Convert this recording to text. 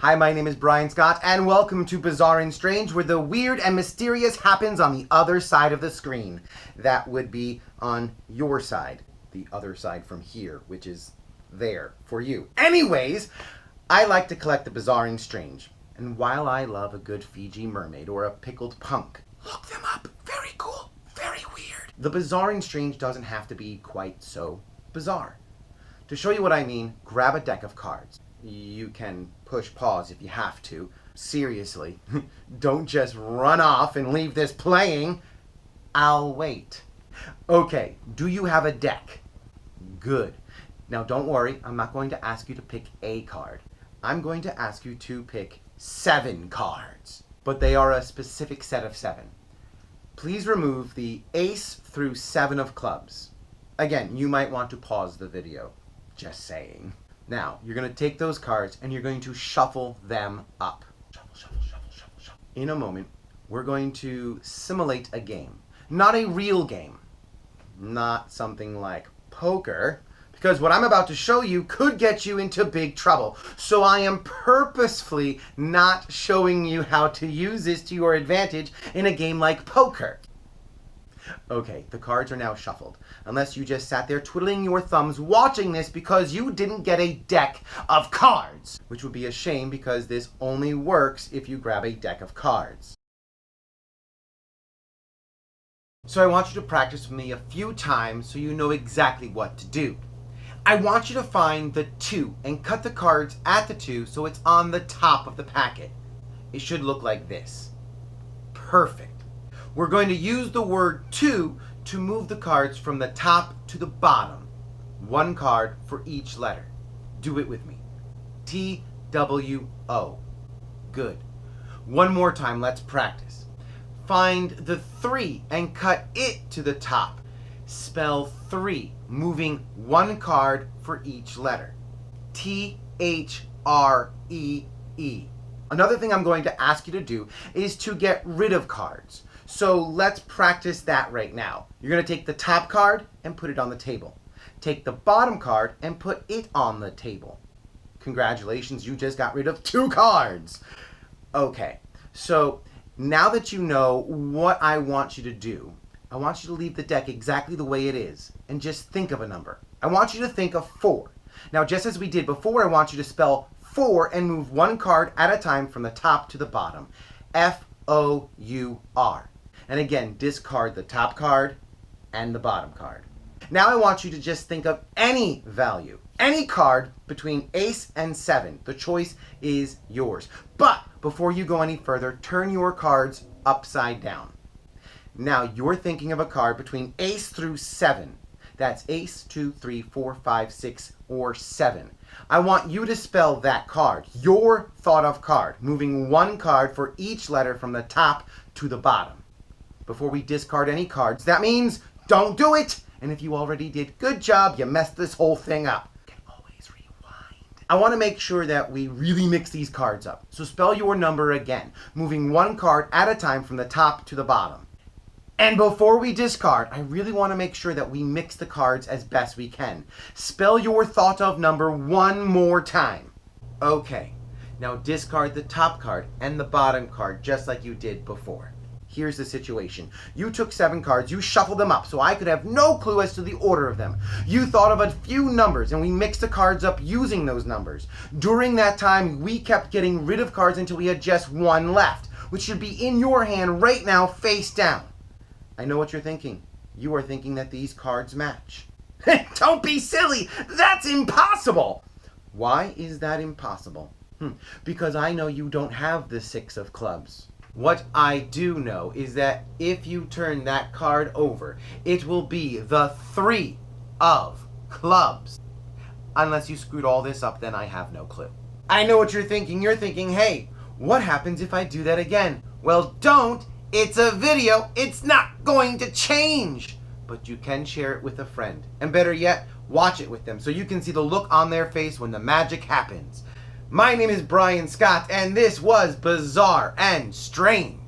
Hi, my name is Brian Scott, and welcome to Bizarre and Strange, where the weird and mysterious happens on the other side of the screen. That would be on your side. The other side from here, which is there for you. Anyways, I like to collect the bizarre and strange. And while I love a good Fiji mermaid or a pickled punk, look them up. Very cool. Very weird. The bizarre and strange doesn't have to be quite so bizarre. To show you what I mean, grab a deck of cards. You can push pause if you have to. Seriously, don't just run off and leave this playing. I'll wait. Okay, do you have a deck? Good. Now don't worry, I'm not going to ask you to pick a card. I'm going to ask you to pick 7 cards. But they are a specific set of 7. Please remove the ace through 7 of clubs. Again, you might want to pause the video. Just saying. Now, you're going to take those cards and you're going to shuffle them up. Shuffle, shuffle, shuffle, shuffle, shuffle. In a moment, we're going to simulate a game. Not a real game. Not something like poker. Because what I'm about to show you could get you into big trouble. So I am purposefully not showing you how to use this to your advantage in a game like poker. Okay, the cards are now shuffled. Unless you just sat there twiddling your thumbs watching this because you didn't get a deck of cards. Which would be a shame because this only works if you grab a deck of cards. So I want you to practice with me a few times so you know exactly what to do. I want you to find the 2 and cut the cards at the 2 so it's on the top of the packet. It should look like this. Perfect. We're going to use the word 2 to move the cards from the top to the bottom. 1 card for each letter. Do it with me. T-W-O. Good. One more time, let's practice. Find the 3 and cut it to the top. Spell 3, moving 1 card for each letter. T-H-R-E-E. Another thing I'm going to ask you to do is to get rid of cards. So let's practice that right now. You're going to take the top card and put it on the table. Take the bottom card and put it on the table. Congratulations, you just got rid of 2 cards. Okay, so now that you know what I want you to do, I want you to leave the deck exactly the way it is and just think of a number. I want you to think of 4. Now, just as we did before, I want you to spell 4 and move 1 card at a time from the top to the bottom. F-O-U-R. And again, discard the top card and the bottom card. Now I want you to just think of any value, any card between ace and 7. The choice is yours. But before you go any further, turn your cards upside down. Now you're thinking of a card between ace through 7. That's ace, 2, 3, 4, 5, 6, or 7. I want you to spell that card, your thought of card, moving 1 card for each letter from the top to the bottom. Before we discard any cards, that means don't do it! And if you already did, good job, you messed this whole thing up. You can always rewind. I want to make sure that we really mix these cards up. So spell your number again, moving 1 card at a time from the top to the bottom. And before we discard, I really want to make sure that we mix the cards as best we can. Spell your thought of number 1 more time. Okay, now discard the top card and the bottom card just like you did before. Here's the situation. You took 7 cards, you shuffled them up so I could have no clue as to the order of them. You thought of a few numbers and we mixed the cards up using those numbers. During that time, we kept getting rid of cards until we had just 1 left, which should be in your hand right now, face down. I know what you're thinking. You are thinking that these cards match. Don't be silly! That's impossible! Why is that impossible? Because I know you don't have the 6 of clubs. What I do know is that if you turn that card over, it will be the 3 of clubs. Unless you screwed all this up, then I have no clue. I know what you're thinking. You're thinking, hey, what happens if I do that again? Well, don't. It's a video. It's not going to change. But you can share it with a friend. And better yet, watch it with them so you can see the look on their face when the magic happens. My name is Brian Scott, and this was Bizarre and Strange.